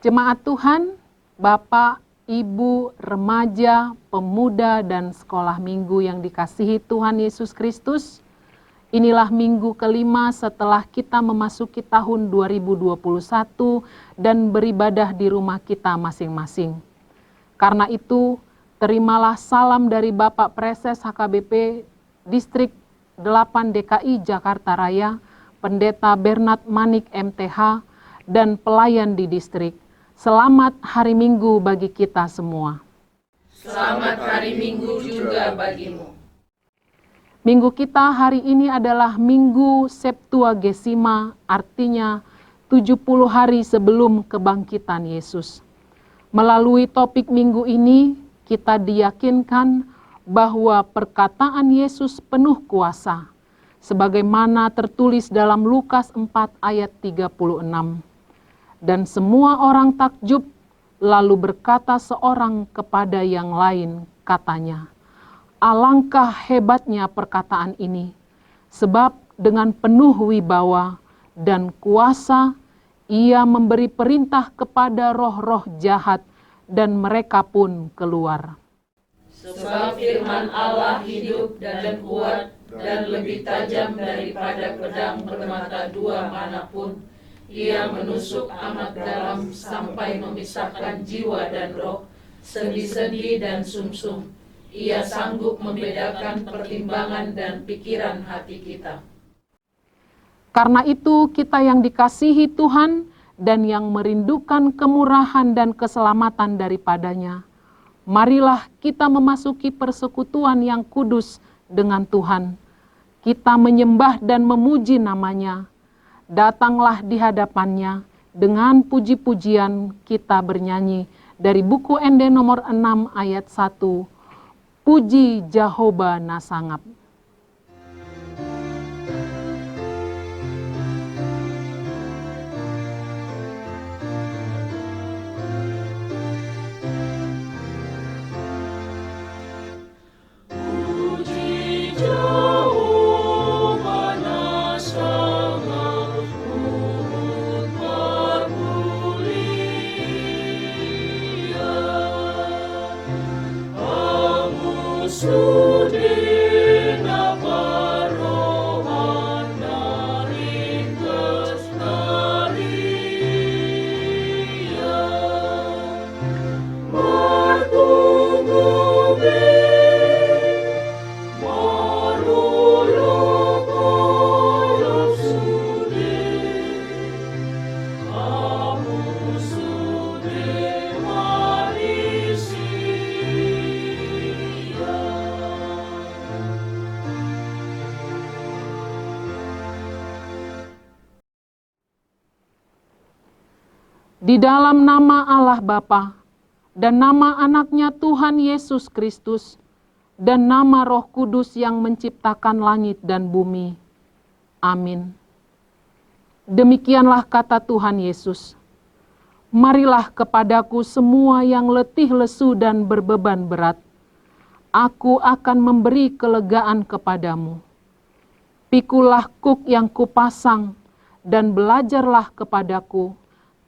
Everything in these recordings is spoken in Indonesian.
Jemaat Tuhan, Bapak, Ibu, remaja, pemuda, dan sekolah minggu yang dikasihi Tuhan Yesus Kristus, inilah minggu kelima setelah kita memasuki tahun 2021 dan beribadah di rumah kita masing-masing. Karena itu, terimalah salam dari Bapak Preses HKBP Distrik 8 DKI Jakarta Raya, Pendeta Bernard Manik MTH, dan pelayan di distrik. Selamat hari Minggu bagi kita semua. Selamat hari Minggu juga bagimu. Minggu kita hari ini adalah Minggu Septuagesima, artinya 70 hari sebelum kebangkitan Yesus. Melalui topik minggu ini, kita diyakinkan bahwa perkataan Yesus penuh kuasa, sebagaimana tertulis dalam Lukas 4 ayat 36. Dan semua orang takjub, lalu berkata seorang kepada yang lain, katanya, "Alangkah hebatnya perkataan ini, sebab dengan penuh wibawa dan kuasa ia memberi perintah kepada roh-roh jahat dan mereka pun keluar." Sebab firman Allah hidup dan kuat dan lebih tajam daripada pedang bermata dua manapun. Ia menusuk amat dalam sampai memisahkan jiwa dan roh, sendi-sendi dan sumsum. Ia sanggup membedakan pertimbangan dan pikiran hati kita. Karena itu kita yang dikasihi Tuhan dan yang merindukan kemurahan dan keselamatan daripadanya, marilah kita memasuki persekutuan yang kudus dengan Tuhan. Kita menyembah dan memuji namanya. Datanglah di hadapannya dengan puji-pujian kita bernyanyi dari buku ND nomor 6 ayat 1. Puji Jehovah Nasangap. Di dalam nama Allah Bapa dan nama anaknya Tuhan Yesus Kristus dan nama Roh Kudus yang menciptakan langit dan bumi. Amin. Demikianlah kata Tuhan Yesus. Marilah kepadaku semua yang letih lesu dan berbeban berat. Aku akan memberi kelegaan kepadamu. Pikulah kuk yang kupasang dan belajarlah kepadaku,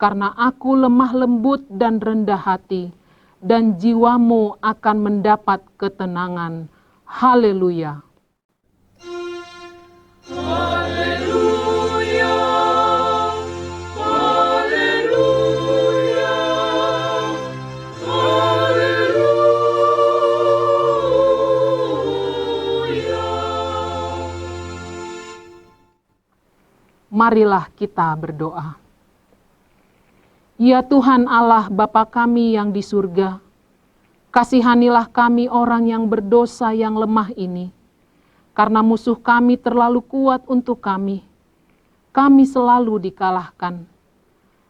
karena aku lemah lembut dan rendah hati, dan jiwamu akan mendapat ketenangan. Haleluya. Haleluya, haleluya, haleluya. Marilah kita berdoa. Ya Tuhan Allah Bapa kami yang di surga, kasihanilah kami orang yang berdosa yang lemah ini, karena musuh kami terlalu kuat untuk kami selalu dikalahkan.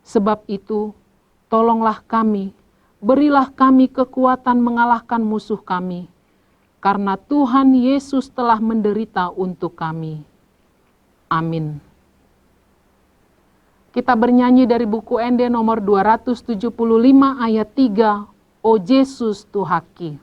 Sebab itu, tolonglah kami, berilah kami kekuatan mengalahkan musuh kami, karena Tuhan Yesus telah menderita untuk kami. Amin. Kita bernyanyi dari buku ND nomor 275 ayat 3, O Yesus Tuhaki.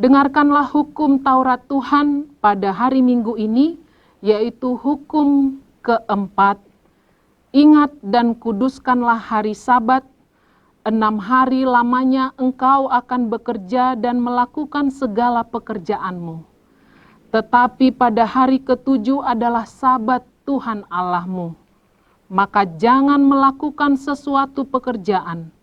Dengarkanlah hukum Taurat Tuhan pada hari Minggu ini, yaitu hukum keempat. Ingat dan kuduskanlah hari Sabat, 6 hari lamanya engkau akan bekerja dan melakukan segala pekerjaanmu. Tetapi pada hari ketujuh adalah Sabat Tuhan Allahmu. Maka jangan melakukan sesuatu pekerjaan,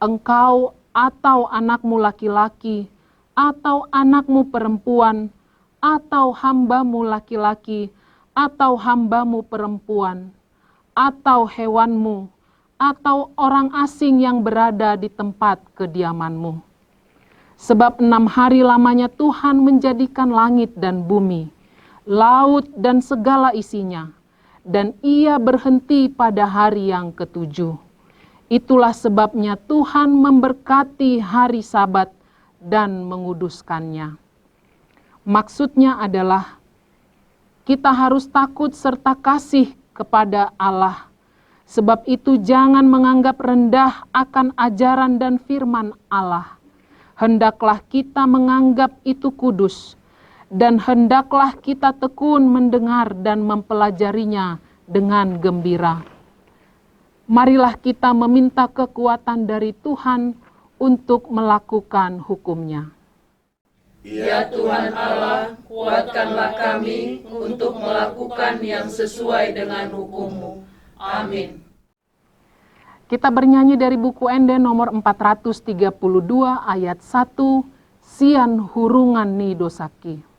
engkau atau anakmu laki-laki, atau anakmu perempuan, atau hambamu laki-laki, atau hambamu perempuan, atau hewanmu, atau orang asing yang berada di tempat kediamanmu. Sebab 6 hari lamanya Tuhan menjadikan langit dan bumi, laut dan segala isinya, dan Ia berhenti pada hari yang ketujuh. Itulah sebabnya Tuhan memberkati hari Sabat dan menguduskannya. Maksudnya adalah kita harus takut serta kasih kepada Allah. Sebab itu jangan menganggap rendah akan ajaran dan firman Allah. Hendaklah kita menganggap itu kudus, dan hendaklah kita tekun mendengar dan mempelajarinya dengan gembira. Marilah kita meminta kekuatan dari Tuhan untuk melakukan hukum-Nya. Ya Tuhan Allah, kuatkanlah kami untuk melakukan yang sesuai dengan hukum-Mu. Amin. Kita bernyanyi dari buku Ende nomor 432 ayat 1, Sian hurungan ni dosaki.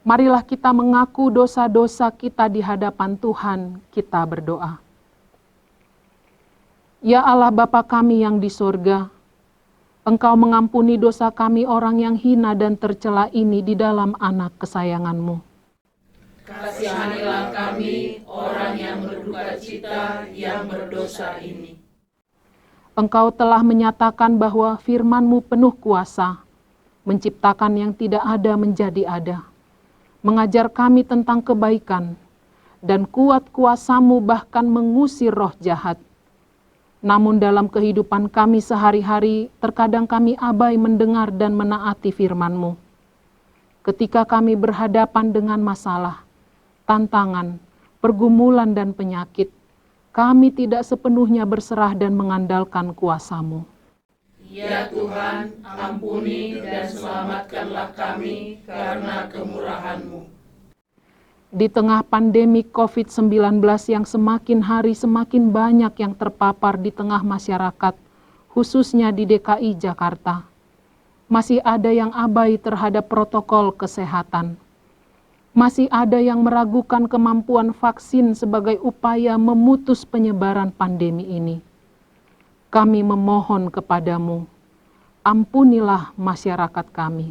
Marilah kita mengaku dosa-dosa kita di hadapan Tuhan, kita berdoa. Ya Allah Bapa kami yang di sorga, Engkau mengampuni dosa kami orang yang hina dan tercela ini di dalam anak kesayangan-Mu. Kasihanilah kami, orang yang berduka cita, yang berdosa ini. Engkau telah menyatakan bahwa firman-Mu penuh kuasa, menciptakan yang tidak ada menjadi ada, mengajar kami tentang kebaikan, dan kuat kuasa-Mu bahkan mengusir roh jahat. Namun dalam kehidupan kami sehari-hari, terkadang kami abai mendengar dan menaati firman-Mu. Ketika kami berhadapan dengan masalah, tantangan, pergumulan dan penyakit, kami tidak sepenuhnya berserah dan mengandalkan kuasa-Mu. Ya Tuhan, ampuni dan selamatkanlah kami karena kemurahan-Mu. Di tengah pandemi COVID-19 yang semakin hari semakin banyak yang terpapar di tengah masyarakat, khususnya di DKI Jakarta, masih ada yang abai terhadap protokol kesehatan. Masih ada yang meragukan kemampuan vaksin sebagai upaya memutus penyebaran pandemi ini. Kami memohon kepadamu, ampunilah masyarakat kami.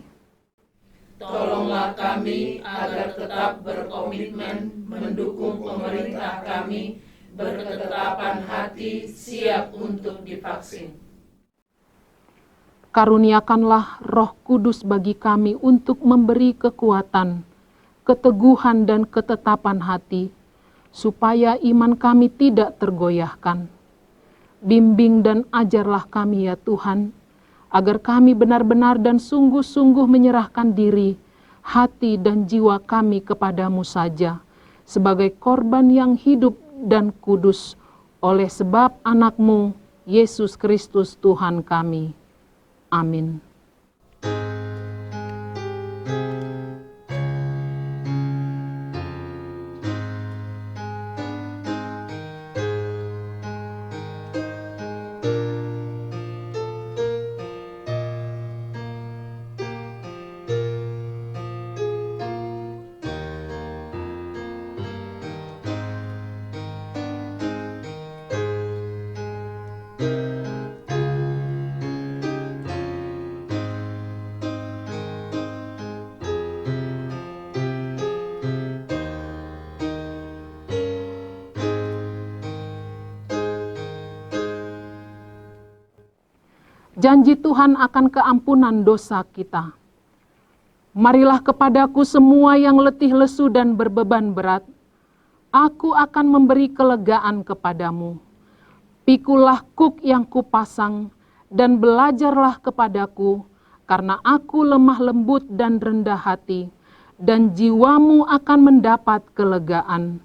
Tolonglah kami agar tetap berkomitmen mendukung pemerintah kami berketetapan hati, siap untuk divaksin. Karuniakanlah Roh Kudus bagi kami untuk memberi kekuatan, keteguhan dan ketetapan hati, supaya iman kami tidak tergoyahkan. Bimbing dan ajarlah kami ya Tuhan, agar kami benar-benar dan sungguh-sungguh menyerahkan diri, hati dan jiwa kami kepadamu saja, sebagai korban yang hidup dan kudus, oleh sebab anak-Mu, Yesus Kristus Tuhan kami. Amin. Janji Tuhan akan keampunan dosa kita. Marilah kepadaku semua yang letih lesu dan berbeban berat, aku akan memberi kelegaan kepadamu. Pikulah kuk yang kupasang, dan belajarlah kepadaku, karena aku lemah lembut dan rendah hati, dan jiwamu akan mendapat kelegaan.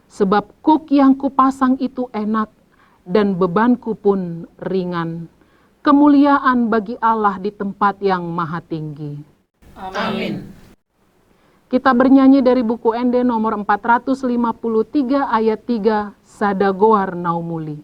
Sebab kuk yang kupasang itu enak, dan bebanku pun ringan. Kemuliaan bagi Allah di tempat yang maha tinggi. Amin. Kita bernyanyi dari buku ND nomor 453 ayat 3, Sadagoar Naumuli.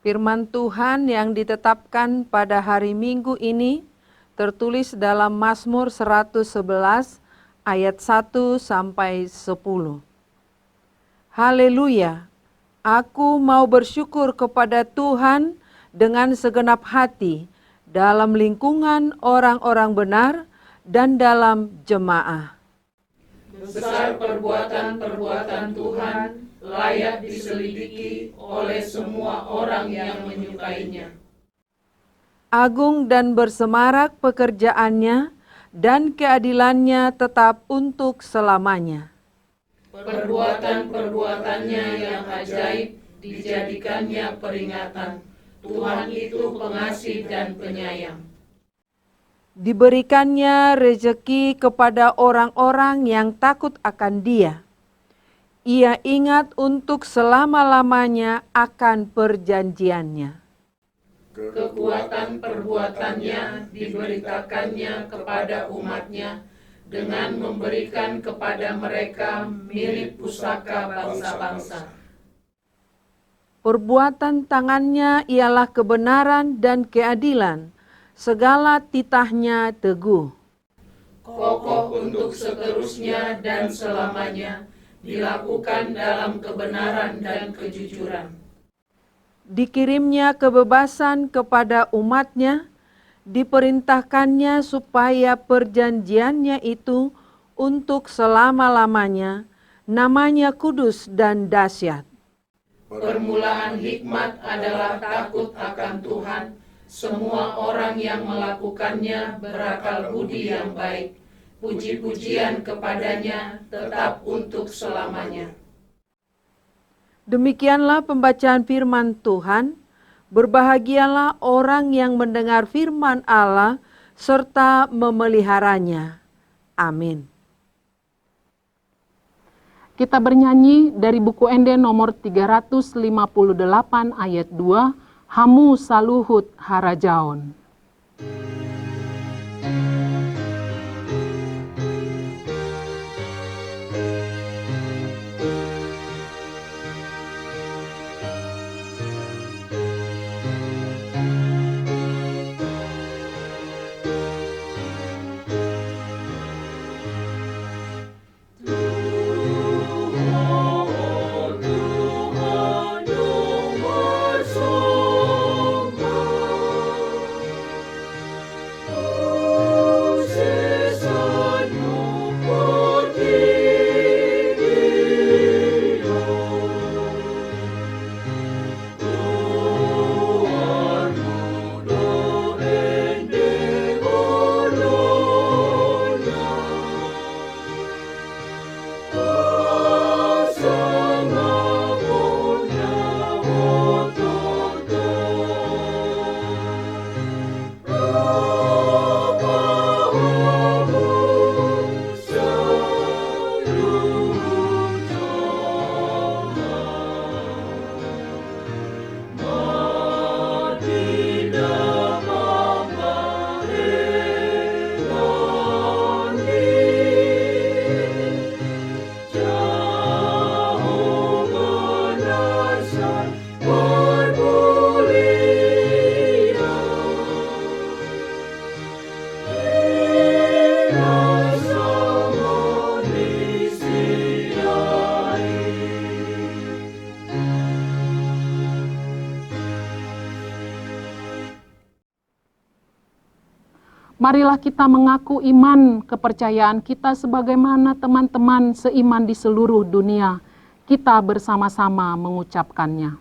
Firman Tuhan yang ditetapkan pada hari Minggu ini tertulis dalam Mazmur 111 ayat 1 sampai 10. Haleluya, aku mau bersyukur kepada Tuhan dengan segenap hati dalam lingkungan orang-orang benar dan dalam jemaah. Besar perbuatan-perbuatan Tuhan, layak diselidiki oleh semua orang yang menyukainya. Agung dan bersemarak pekerjaannya, dan keadilannya tetap untuk selamanya. Perbuatan-perbuatannya yang ajaib dijadikannya peringatan. Tuhan itu pengasih dan penyayang. Diberikannya rezeki kepada orang-orang yang takut akan Dia. Ia ingat untuk selama-lamanya akan perjanjiannya. Kekuatan perbuatannya diberitakannya kepada umatnya dengan memberikan kepada mereka milik pusaka bangsa-bangsa. Perbuatan tangannya ialah kebenaran dan keadilan, segala titahnya teguh. Kokoh untuk seterusnya dan selamanya, dilakukan dalam kebenaran dan kejujuran. Dikirimnya kebebasan kepada umatnya, diperintahkannya supaya perjanjiannya itu untuk selama-lamanya, namanya kudus dan dahsyat. Permulaan hikmat adalah takut akan Tuhan. Semua orang yang melakukannya berakal budi yang baik. Puji-pujian kepadanya tetap untuk selamanya. Demikianlah pembacaan firman Tuhan. Berbahagialah orang yang mendengar firman Allah serta memeliharanya. Amin. Kita bernyanyi dari buku Ende nomor 358 ayat 2, Hamu Saluhut Harajaon. Marilah kita mengaku iman kepercayaan kita sebagaimana teman-teman seiman di seluruh dunia. Kita bersama-sama mengucapkannya.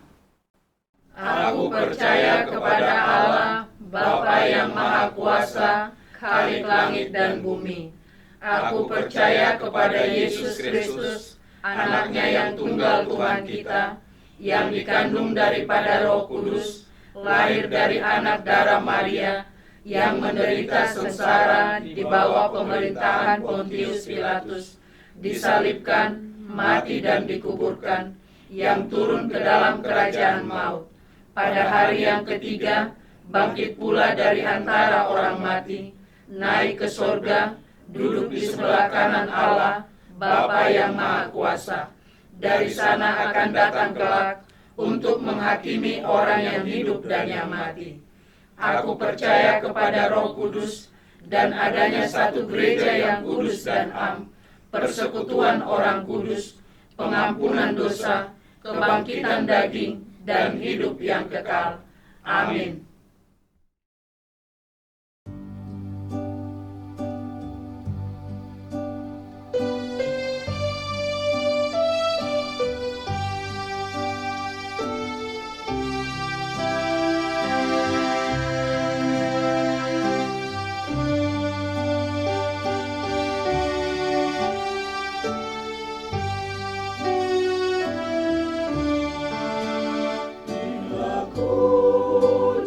Aku percaya kepada Allah, Bapa yang Maha Kuasa, Khalik langit dan bumi. Aku percaya kepada Yesus Kristus, anaknya yang tunggal Tuhan kita, yang dikandung daripada Roh Kudus, lahir dari anak darah Maria, yang menderita sengsara di bawah pemerintahan Pontius Pilatus, disalibkan, mati dan dikuburkan, yang turun ke dalam kerajaan maut. Pada hari yang ketiga, bangkit pula dari antara orang mati, naik ke sorga, duduk di sebelah kanan Allah, Bapa yang Maha Kuasa. Dari sana akan datang kelak untuk menghakimi orang yang hidup dan yang mati. Aku percaya kepada Roh Kudus dan adanya satu gereja yang kudus dan am, persekutuan orang kudus, pengampunan dosa, kebangkitan daging, dan hidup yang kekal. Amin. Aku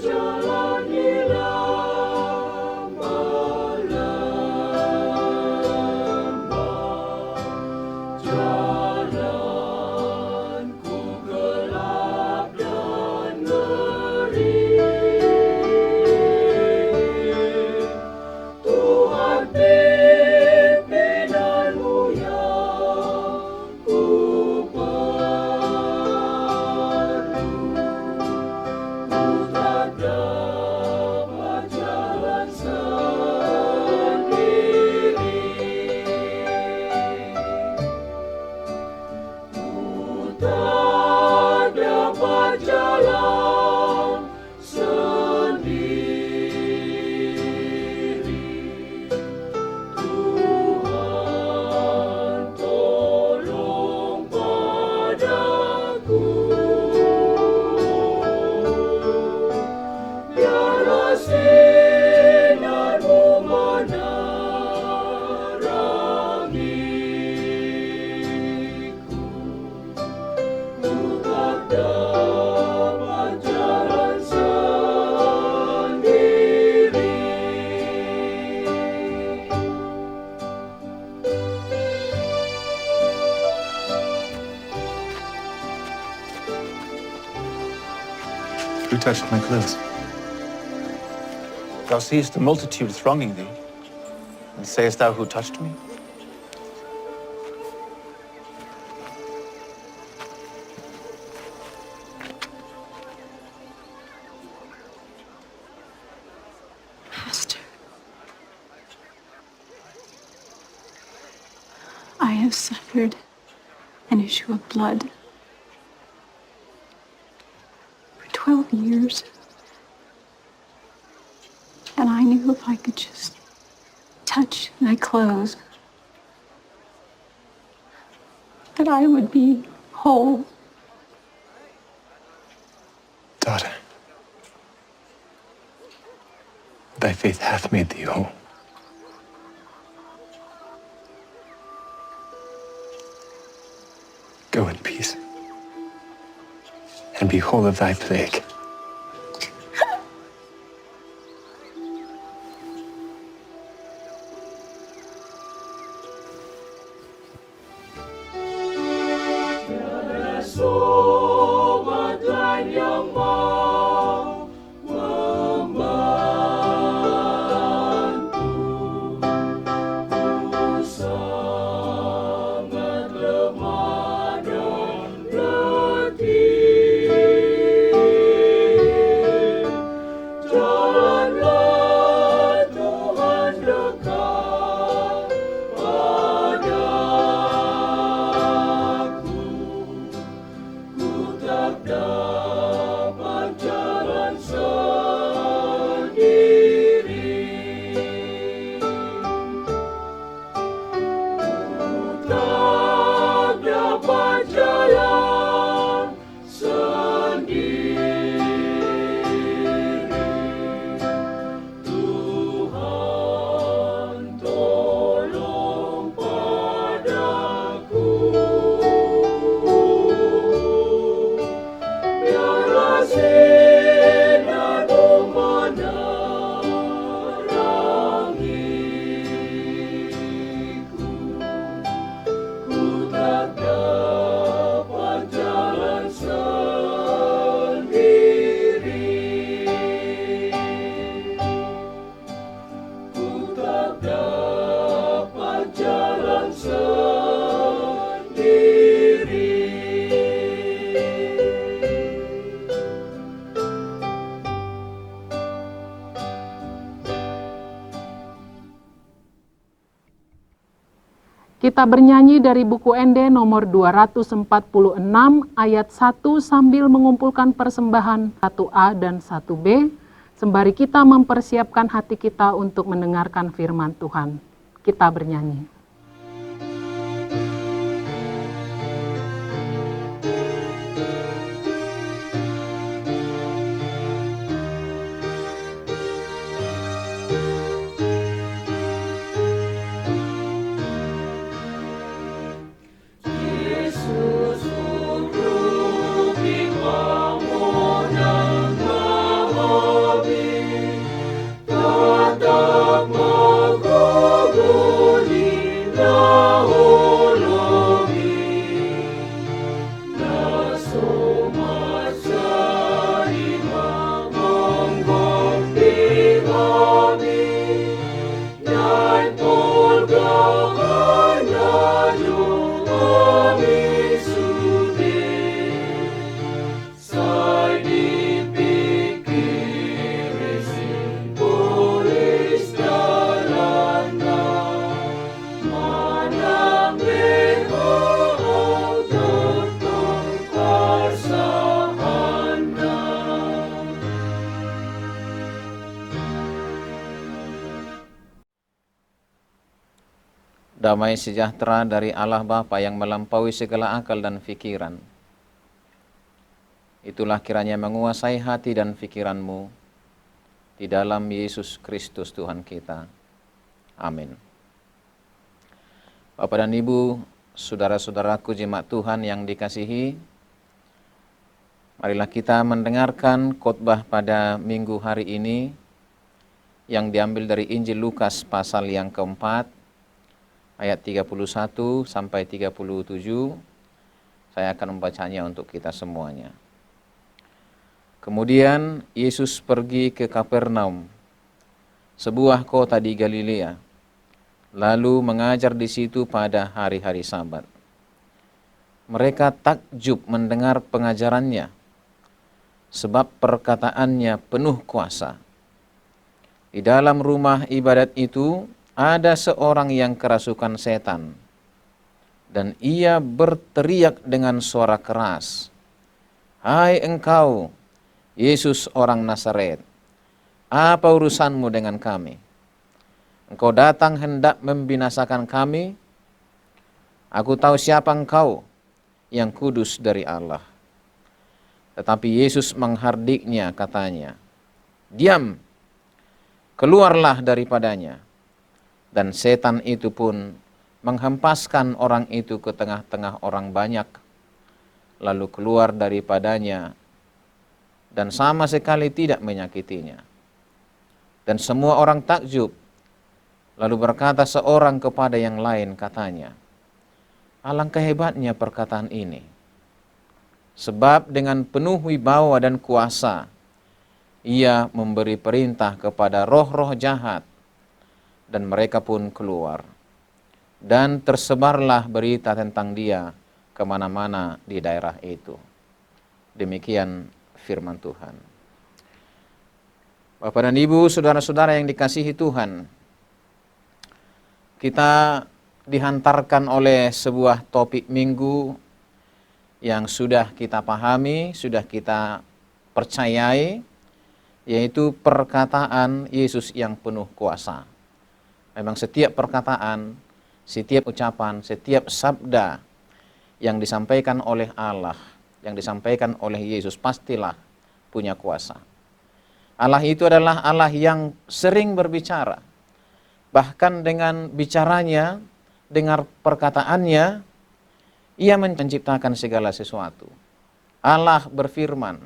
Who touched my clothes? Thou seest the multitude thronging thee, and sayest thou, who touched me? Master, I have suffered an issue of blood for 12 years. And I knew if I could just touch thy clothes, that I would be whole. Daughter, thy faith hath made thee whole. Go in peace, and be whole of thy plague. Sobat lain yang mau membantu, ku sangat lemah dan letih. Janganlah Tuhan dekat padaku. Ku tak dapat jalan sendiri. Ku tak dapat jalan sendiri. Tuhan tolong padaku. Biarlah sinarmu menerangiku. Ku tak dapat jalan sendiri. Ku tak dapat jalan sendiri. Kita bernyanyi dari buku Ende nomor 246 ayat 1 sambil mengumpulkan persembahan 1A dan 1B, sembari kita mempersiapkan hati kita untuk mendengarkan firman Tuhan. Kita bernyanyi. Yesus untuk hikmahmu dan mengabi, tetap mengguguni dahului. Naso masa imam menggombing kami, dan polgangan naju kami sudi. Saya dipikir simbolis dalana, mana mehau tertongkar sahana. Damai sejahtera dari Allah Bapa yang melampaui segala akal dan fikiran, itulah kiranya menguasai hati dan fikiranmu di dalam Yesus Kristus Tuhan kita. Amin. Bapak dan Ibu, saudara-saudaraku jemaat Tuhan yang dikasihi, marilah kita mendengarkan khotbah pada minggu hari ini yang diambil dari Injil Lukas pasal yang keempat, ayat 31 sampai 37. Saya akan membacanya untuk kita semuanya. Kemudian Yesus pergi ke Kapernaum, sebuah kota di Galilea, lalu mengajar di situ pada hari-hari Sabat. Mereka takjub mendengar pengajarannya, sebab perkataannya penuh kuasa. Di dalam rumah ibadat itu ada seorang yang kerasukan setan, dan ia berteriak dengan suara keras, "Hai engkau, Yesus orang Nazaret, apa urusanmu dengan kami? Engkau datang hendak membinasakan kami? Aku tahu siapa engkau, yang kudus dari Allah." Tetapi Yesus menghardiknya, katanya, "Diam, keluarlah daripadanya." Dan setan itu pun menghempaskan orang itu ke tengah-tengah orang banyak, lalu keluar daripadanya, dan sama sekali tidak menyakitinya. Dan semua orang takjub, lalu berkata seorang kepada yang lain, katanya, "Alangkah hebatnya perkataan ini, sebab dengan penuh wibawa dan kuasa ia memberi perintah kepada roh-roh jahat, dan mereka pun keluar. Dan tersebarlah berita tentang dia kemana-mana di daerah itu." Demikian firman Tuhan. Bapak dan Ibu, saudara-saudara yang dikasihi Tuhan, kita dihantarkan oleh sebuah topik minggu yang sudah kita pahami, sudah kita percayai, yaitu perkataan Yesus yang penuh kuasa. Memang setiap perkataan, setiap ucapan, setiap sabda yang disampaikan oleh Allah, yang disampaikan oleh Yesus, pastilah punya kuasa. Allah itu adalah Allah yang sering berbicara. Bahkan dengan bicaranya, dengar perkataannya, ia menciptakan segala sesuatu. Allah berfirman,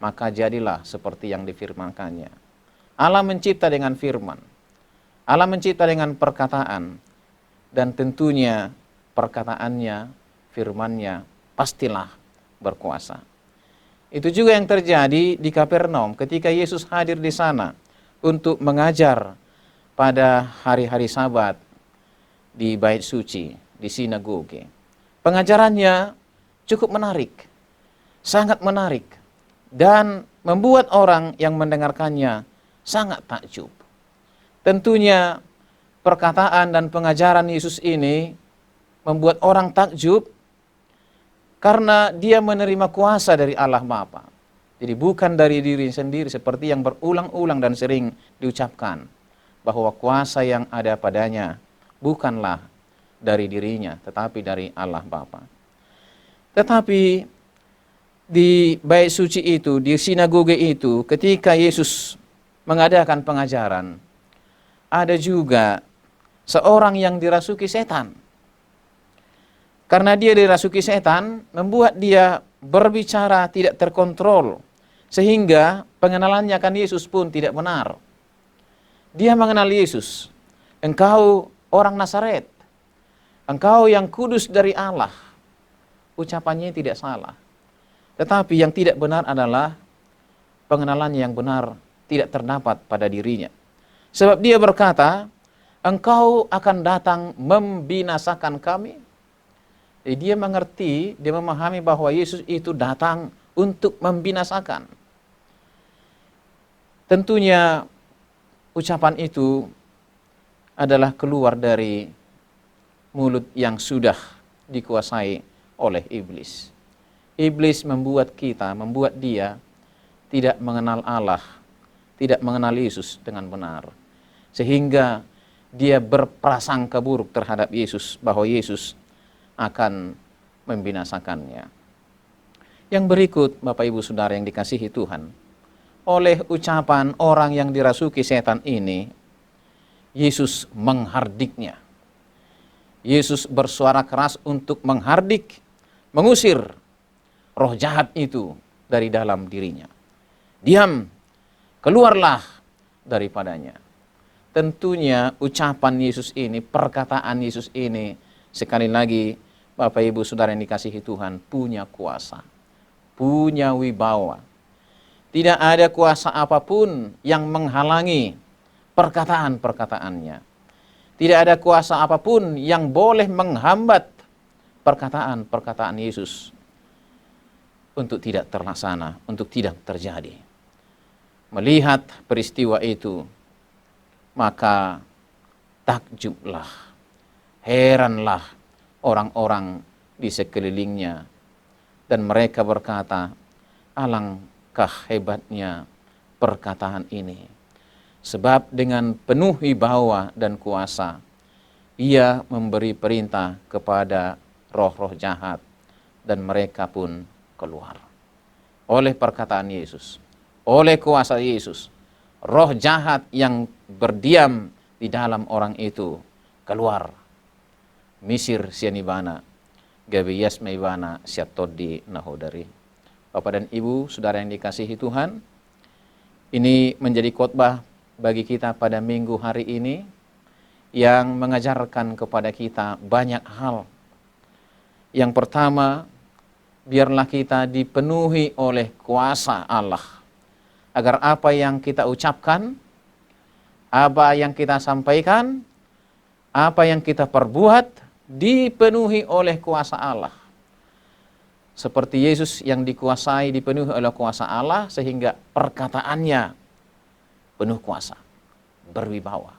maka jadilah seperti yang difirmankannya. Allah mencipta dengan firman. Allah mencipta dengan perkataan, dan tentunya perkataannya, firmannya pastilah berkuasa. Itu juga yang terjadi di Kapernaum ketika Yesus hadir di sana untuk mengajar pada hari-hari Sabat di bait suci, di sinagoge. Pengajarannya cukup menarik, sangat menarik, dan membuat orang yang mendengarkannya sangat takjub. Tentunya perkataan dan pengajaran Yesus ini membuat orang takjub karena dia menerima kuasa dari Allah Bapa. Jadi bukan dari diri sendiri seperti yang berulang-ulang dan sering diucapkan, bahwa kuasa yang ada padanya bukanlah dari dirinya tetapi dari Allah Bapa. Tetapi di bait suci itu, di sinagoge itu, ketika Yesus mengadakan pengajaran, ada juga seorang yang dirasuki setan. Karena dia dirasuki setan, membuat dia berbicara tidak terkontrol, sehingga pengenalannya akan Yesus pun tidak benar. Dia mengenal Yesus, "Engkau orang Nazaret, engkau yang kudus dari Allah." Ucapannya tidak salah. Tetapi yang tidak benar adalah pengenalannya yang benar tidak terdapat pada dirinya. Sebab dia berkata, "Engkau akan datang membinasakan kami." Jadi dia mengerti, dia memahami bahwa Yesus itu datang untuk membinasakan. Tentunya ucapan itu adalah keluar dari mulut yang sudah dikuasai oleh iblis. Iblis membuat dia tidak mengenal Allah, tidak mengenal Yesus dengan benar. Sehingga dia berprasangka buruk terhadap Yesus, bahwa Yesus akan membinasakannya. Yang berikut, Bapak Ibu Saudara yang dikasihi Tuhan, oleh ucapan orang yang dirasuki setan ini, Yesus menghardiknya. Yesus bersuara keras untuk menghardik, mengusir roh jahat itu dari dalam dirinya. "Diam, keluarlah daripadanya." Tentunya ucapan Yesus ini, perkataan Yesus ini, sekali lagi Bapak Ibu Saudara yang dikasihi Tuhan, punya kuasa, punya wibawa. Tidak ada kuasa apapun yang menghalangi perkataan-perkataannya. Tidak ada kuasa apapun yang boleh menghambat perkataan-perkataan Yesus untuk tidak terlaksana, untuk tidak terjadi. Melihat peristiwa itu, maka takjublah, heranlah orang-orang di sekelilingnya, dan mereka berkata, alangkah hebatnya perkataan ini. Sebab dengan penuh wibawa dan kuasa, ia memberi perintah kepada roh-roh jahat, dan mereka pun keluar. Oleh perkataan Yesus, oleh kuasa Yesus, roh jahat yang berdiam di dalam orang itu keluar. Misir sianibana, gabiyas maibana siatodi nahodari. Bapak dan Ibu, saudara yang dikasihi Tuhan, ini menjadi khotbah bagi kita pada minggu hari ini yang mengajarkan kepada kita banyak hal. Yang pertama, biarlah kita dipenuhi oleh kuasa Allah, agar apa yang kita ucapkan, apa yang kita sampaikan, apa yang kita perbuat, dipenuhi oleh kuasa Allah. Seperti Yesus yang dikuasai, dipenuhi oleh kuasa Allah, sehingga perkataannya penuh kuasa, berwibawa.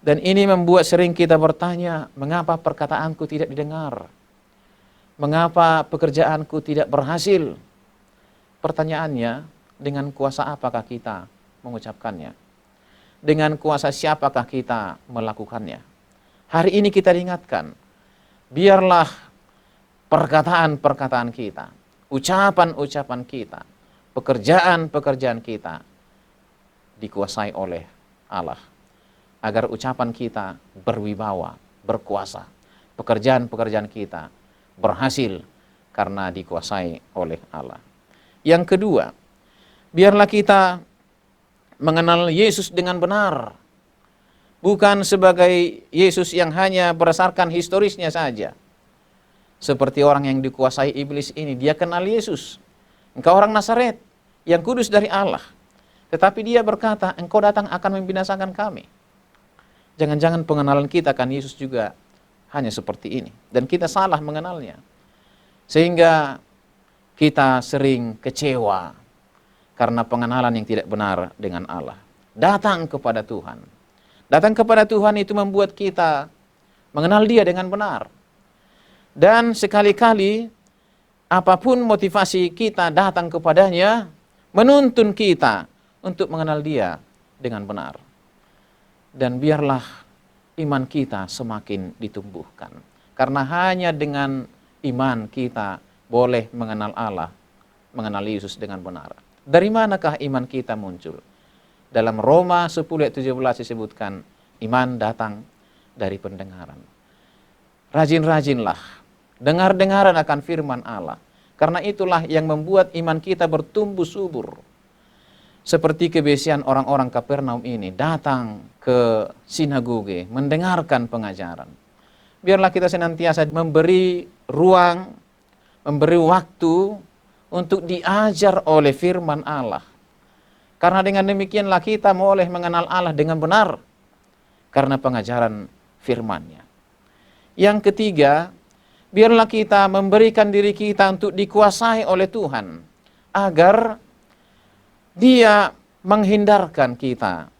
Dan ini membuat sering kita bertanya, mengapa perkataanku tidak didengar? Mengapa pekerjaanku tidak berhasil? Pertanyaannya, dengan kuasa apakah kita mengucapkannya? Dengan kuasa siapakah kita melakukannya? Hari ini kita diingatkan, biarlah perkataan-perkataan kita, ucapan-ucapan kita, pekerjaan-pekerjaan kita dikuasai oleh Allah, agar ucapan kita berwibawa, berkuasa, pekerjaan-pekerjaan kita berhasil karena dikuasai oleh Allah. Yang kedua, biarlah kita mengenal Yesus dengan benar, bukan sebagai Yesus yang hanya berdasarkan historisnya saja. Seperti orang yang dikuasai iblis ini, dia kenal Yesus. Engkau orang Nazaret yang kudus dari Allah. Tetapi dia berkata, engkau datang akan membinasakan kami. Jangan-jangan pengenalan kita kan Yesus juga hanya seperti ini. Dan kita salah mengenalnya. Sehingga kita sering kecewa karena pengenalan yang tidak benar dengan Allah. Datang kepada Tuhan. Datang kepada Tuhan itu membuat kita mengenal Dia dengan benar. Dan sekali-kali apapun motivasi kita datang kepadanya, menuntun kita untuk mengenal Dia dengan benar. Dan biarlah iman kita semakin ditumbuhkan. Karena hanya dengan iman kita boleh mengenal Allah, mengenal Yesus dengan benar. Dari manakah iman kita muncul? Dalam Roma 10:17 disebutkan, iman datang dari pendengaran. Rajin-rajinlah, dengar-dengaran akan firman Allah. Karena itulah yang membuat iman kita bertumbuh subur. Seperti kebiasaan orang-orang Kapernaum ini, datang ke sinagoge, mendengarkan pengajaran. Biarlah kita senantiasa memberi ruang, memberi waktu untuk diajar oleh firman Allah. Karena dengan demikianlah kita boleh mengenal Allah dengan benar, karena pengajaran firman-Nya. Yang ketiga, biarlah kita memberikan diri kita untuk dikuasai oleh Tuhan, agar Dia menghindarkan kita,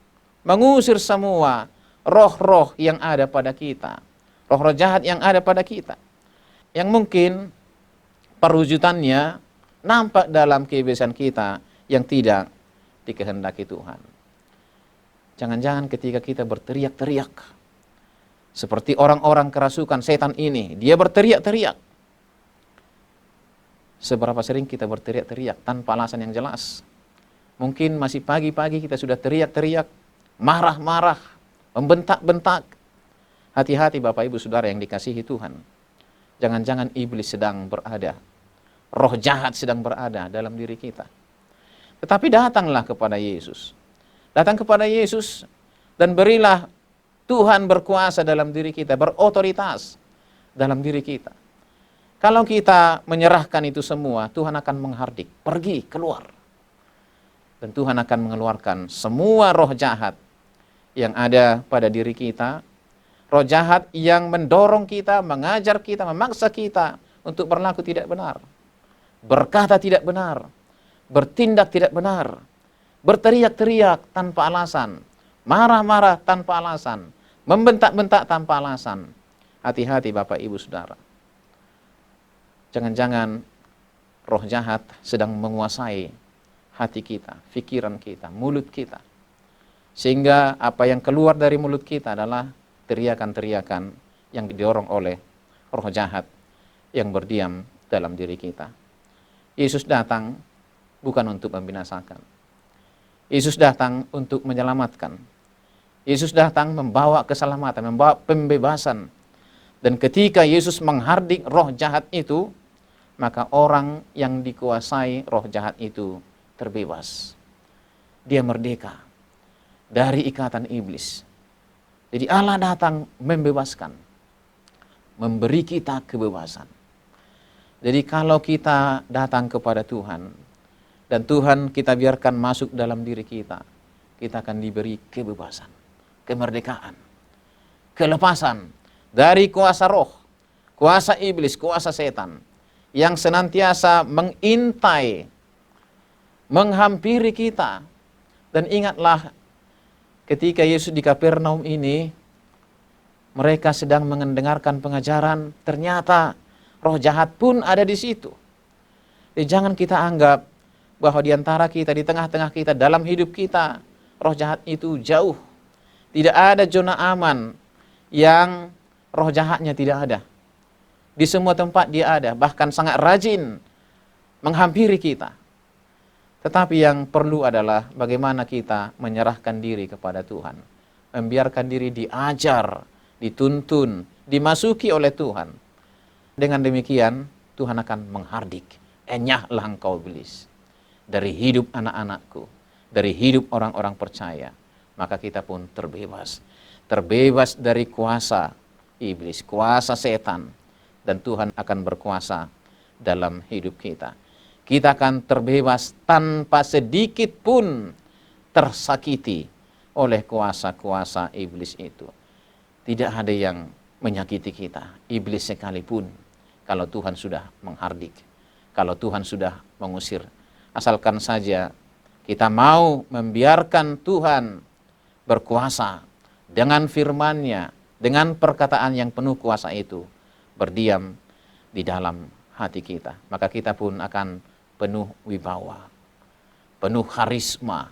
mengusir semua roh-roh yang ada pada kita, roh-roh jahat yang ada pada kita, yang mungkin perwujudannya nampak dalam kebiasaan kita yang tidak dikehendaki Tuhan. Jangan-jangan ketika kita berteriak-teriak, seperti orang-orang kerasukan setan ini, dia berteriak-teriak. Seberapa sering kita berteriak-teriak tanpa alasan yang jelas? Mungkin masih pagi-pagi kita sudah teriak-teriak, marah-marah, membentak-bentak. Hati-hati Bapak Ibu Saudara yang dikasihi Tuhan. Jangan-jangan iblis sedang berada, roh jahat sedang berada dalam diri kita. Tetapi datanglah kepada Yesus. Datang kepada Yesus dan berilah Tuhan berkuasa dalam diri kita, berotoritas dalam diri kita. Kalau kita menyerahkan itu semua, Tuhan akan menghardik, pergi, keluar. Dan Tuhan akan mengeluarkan semua roh jahat yang ada pada diri kita, roh jahat yang mendorong kita, mengajar kita, memaksa kita untuk berlaku tidak benar, berkata tidak benar, bertindak tidak benar, berteriak-teriak tanpa alasan, marah-marah tanpa alasan, membentak-bentak tanpa alasan. Hati-hati Bapak Ibu Saudara. Jangan-jangan roh jahat sedang menguasai hati kita, pikiran kita, mulut kita. Sehingga apa yang keluar dari mulut kita adalah teriakan-teriakan yang didorong oleh roh jahat yang berdiam dalam diri kita. Yesus datang bukan untuk membinasakan. Yesus datang untuk menyelamatkan. Yesus datang membawa keselamatan, membawa pembebasan. Dan ketika Yesus menghardik roh jahat itu, maka orang yang dikuasai roh jahat itu terbebas. Dia merdeka dari ikatan iblis. Jadi Allah datang membebaskan, memberi kita kebebasan. Jadi kalau kita datang kepada Tuhan, dan Tuhan kita biarkan masuk dalam diri kita akan diberi kebebasan, kemerdekaan, kelepasan dari kuasa roh, kuasa iblis, kuasa setan, yang senantiasa mengintai, menghampiri kita. Dan ingatlah ketika Yesus di Kapernaum ini, mereka sedang mendengarkan pengajaran, ternyata roh jahat pun ada di situ. Jadi jangan kita anggap bahwa di antara kita, di tengah-tengah kita, dalam hidup kita, roh jahat itu jauh. Tidak ada zona aman yang roh jahatnya tidak ada. Di semua tempat dia ada, bahkan sangat rajin menghampiri kita. Tetapi yang perlu adalah bagaimana kita menyerahkan diri kepada Tuhan. Membiarkan diri diajar, dituntun, dimasuki oleh Tuhan. Dengan demikian, Tuhan akan menghardik. Enyahlah engkau iblis dari hidup anak-anakku, dari hidup orang-orang percaya. Maka kita pun terbebas. Terbebas dari kuasa iblis, kuasa setan. Dan Tuhan akan berkuasa dalam hidup kita. Kita akan terbebas tanpa sedikit pun tersakiti oleh kuasa-kuasa iblis itu. Tidak ada yang menyakiti kita, iblis sekalipun, kalau Tuhan sudah menghardik, kalau Tuhan sudah mengusir. Asalkan saja kita mau membiarkan Tuhan berkuasa dengan firman-Nya, dengan perkataan yang penuh kuasa itu, berdiam di dalam hati kita. Maka kita pun akan penuh wibawa, penuh karisma,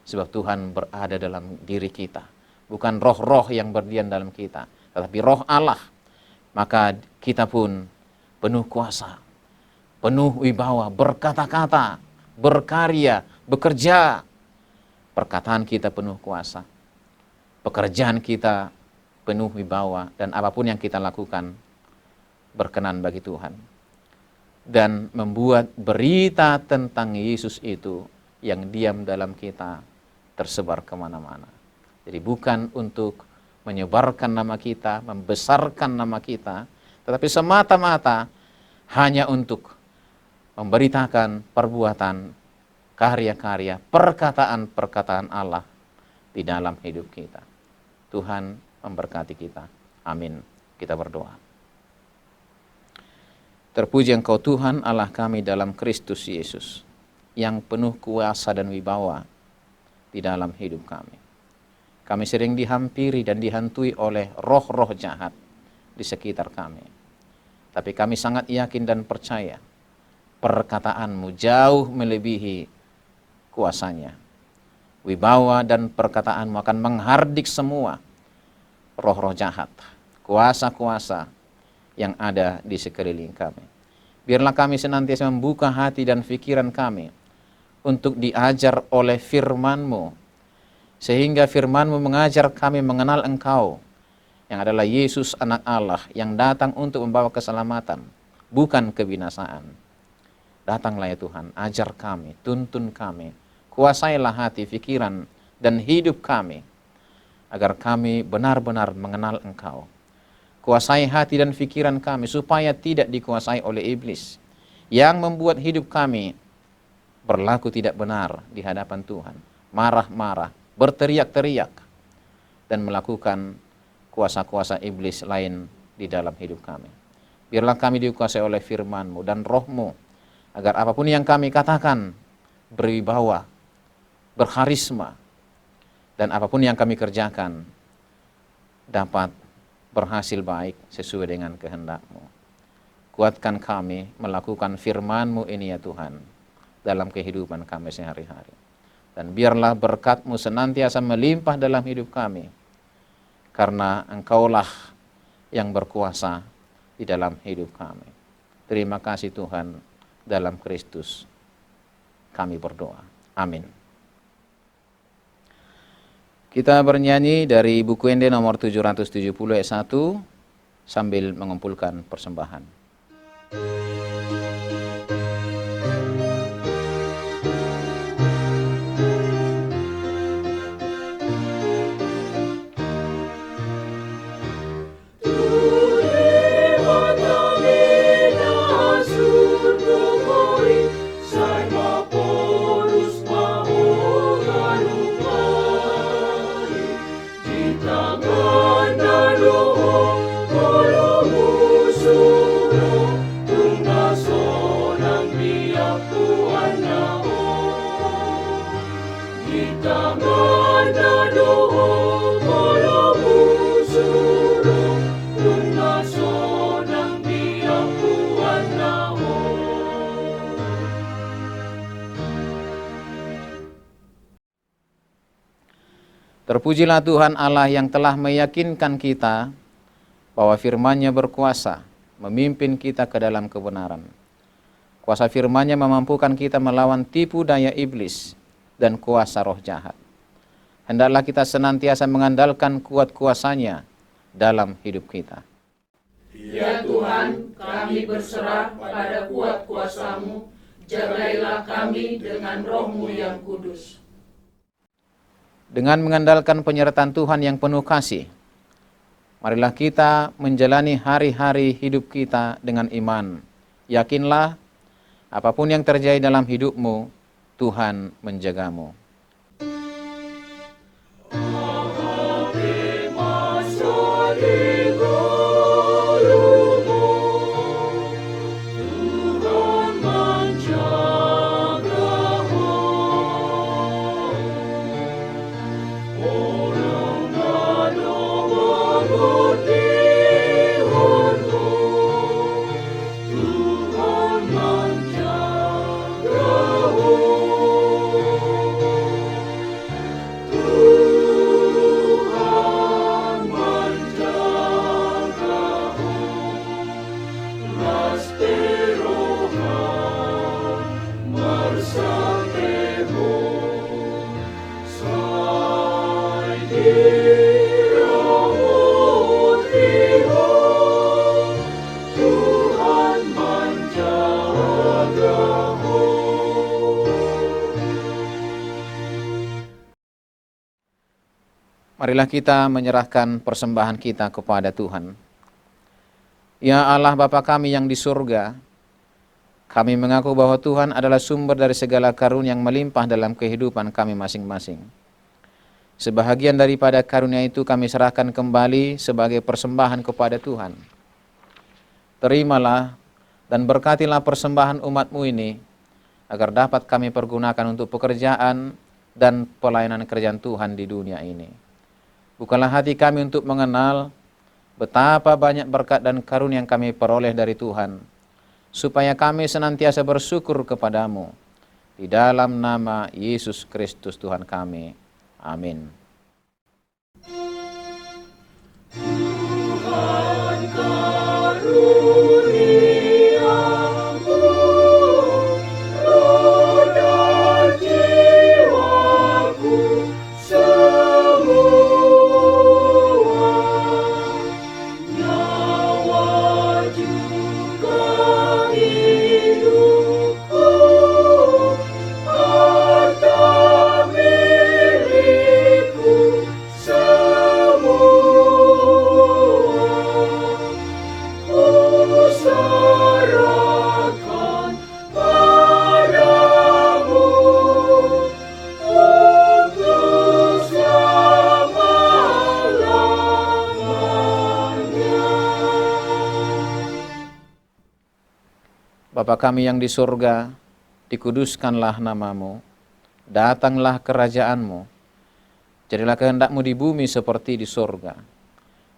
sebab Tuhan berada dalam diri kita. Bukan roh-roh yang berdiam dalam kita, tetapi roh Allah. Maka kita pun penuh kuasa, penuh wibawa, berkata-kata, berkarya, bekerja. Perkataan kita penuh kuasa, pekerjaan kita penuh wibawa, dan apapun yang kita lakukan berkenan bagi Tuhan. Dan membuat berita tentang Yesus itu yang diam dalam kita tersebar kemana-mana. Jadi bukan untuk menyebarkan nama kita, membesarkan nama kita, tetapi semata-mata hanya untuk memberitakan perbuatan, karya-karya, perkataan-perkataan Allah di dalam hidup kita. Tuhan memberkati kita. Amin. Kita berdoa. Terpuji Engkau Tuhan Allah kami dalam Kristus Yesus, yang penuh kuasa dan wibawa di dalam hidup kami. Kami sering dihampiri dan dihantui oleh roh-roh jahat di sekitar kami. Tapi kami sangat yakin dan percaya perkataan-Mu jauh melebihi kuasanya. Wibawa dan perkataan-Mu akan menghardik semua roh-roh jahat, kuasa-kuasa yang ada di sekeliling kami. Biarlah kami senantiasa membuka hati dan pikiran kami untuk diajar oleh firman-Mu, sehingga firman-Mu mengajar kami mengenal Engkau, yang adalah Yesus anak Allah, yang datang untuk membawa keselamatan, bukan kebinasaan. Datanglah ya Tuhan, ajar kami, tuntun kami, kuasailah hati, pikiran, dan hidup kami, agar kami benar-benar mengenal Engkau. Kuasai hati dan pikiran kami supaya tidak dikuasai oleh iblis yang membuat hidup kami berlaku tidak benar di hadapan Tuhan, marah-marah, berteriak-teriak, dan melakukan kuasa-kuasa iblis lain di dalam hidup kami. Biarlah kami dikuasai oleh firman-Mu dan Roh-Mu, agar apapun yang kami katakan berwibawa, berharisma, dan apapun yang kami kerjakan dapat berhasil baik sesuai dengan kehendak-Mu. Kuatkan kami melakukan firman-Mu ini ya Tuhan, dalam kehidupan kami sehari-hari. Dan biarlah berkat-Mu senantiasa melimpah dalam hidup kami, karena Engkaulah yang berkuasa di dalam hidup kami. Terima kasih Tuhan, dalam Kristus kami berdoa. Amin. Kita bernyanyi dari buku Ende nomor 770 ayat 1 sambil mengumpulkan persembahan. Terpujilah Tuhan Allah yang telah meyakinkan kita bahwa firman-Nya berkuasa memimpin kita ke dalam kebenaran. Kuasa firman-Nya memampukan kita melawan tipu daya iblis dan kuasa roh jahat. Hendaklah kita senantiasa mengandalkan kuat kuasa-Nya dalam hidup kita. Ya Tuhan, kami berserah pada kuat kuasa-Mu, jagailah kami dengan Roh-Mu yang kudus. Dengan mengandalkan penyertaan Tuhan yang penuh kasih, marilah kita menjalani hari-hari hidup kita dengan iman. Yakinlah, apapun yang terjadi dalam hidupmu, Tuhan menjagamu. Marilah kita menyerahkan persembahan kita kepada Tuhan. Ya Allah Bapa kami yang di surga, kami mengaku bahwa Tuhan adalah sumber dari segala karunia yang melimpah dalam kehidupan kami masing-masing. Sebahagian daripada karunia itu kami serahkan kembali sebagai persembahan kepada Tuhan. Terimalah dan berkatilah persembahan umat-Mu ini, agar dapat kami pergunakan untuk pekerjaan dan pelayanan kerjaan Tuhan di dunia ini. Bukalah hati kami untuk mengenal betapa banyak berkat dan karunia yang kami peroleh dari Tuhan, supaya kami senantiasa bersyukur kepadamu. Di dalam nama Yesus Kristus Tuhan kami. Amin. Tuhan karuniamu, roh dan jiwaku semua, nyawa juga hidupku, harta milikku semua. Bapa kami yang di surga, dikuduskanlah namamu, datanglah kerajaanmu, jadilah kehendak-mu di bumi seperti di surga.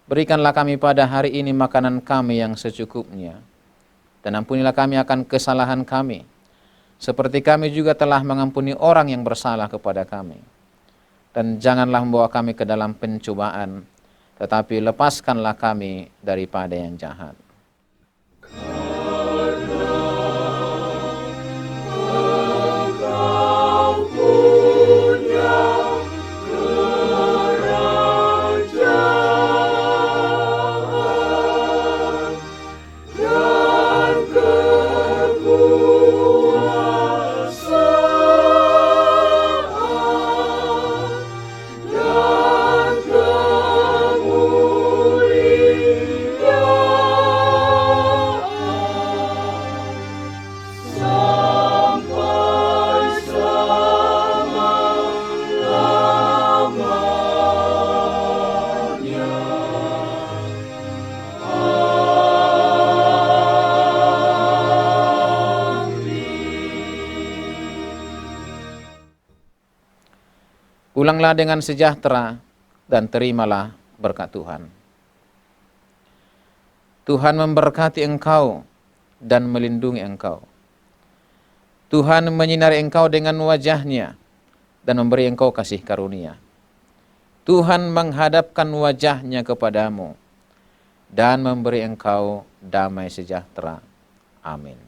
Berikanlah kami pada hari ini makanan kami yang secukupnya, dan ampunilah kami akan kesalahan kami, seperti kami juga telah mengampuni orang yang bersalah kepada kami. Dan janganlah membawa kami ke dalam pencobaan, tetapi lepaskanlah kami daripada yang jahat. Pulanglah dengan sejahtera dan terimalah berkat Tuhan. Tuhan memberkati engkau dan melindungi engkau. Tuhan menyinari engkau dengan wajah-Nya dan memberi engkau kasih karunia. Tuhan menghadapkan wajah-Nya kepadamu dan memberi engkau damai sejahtera. Amin.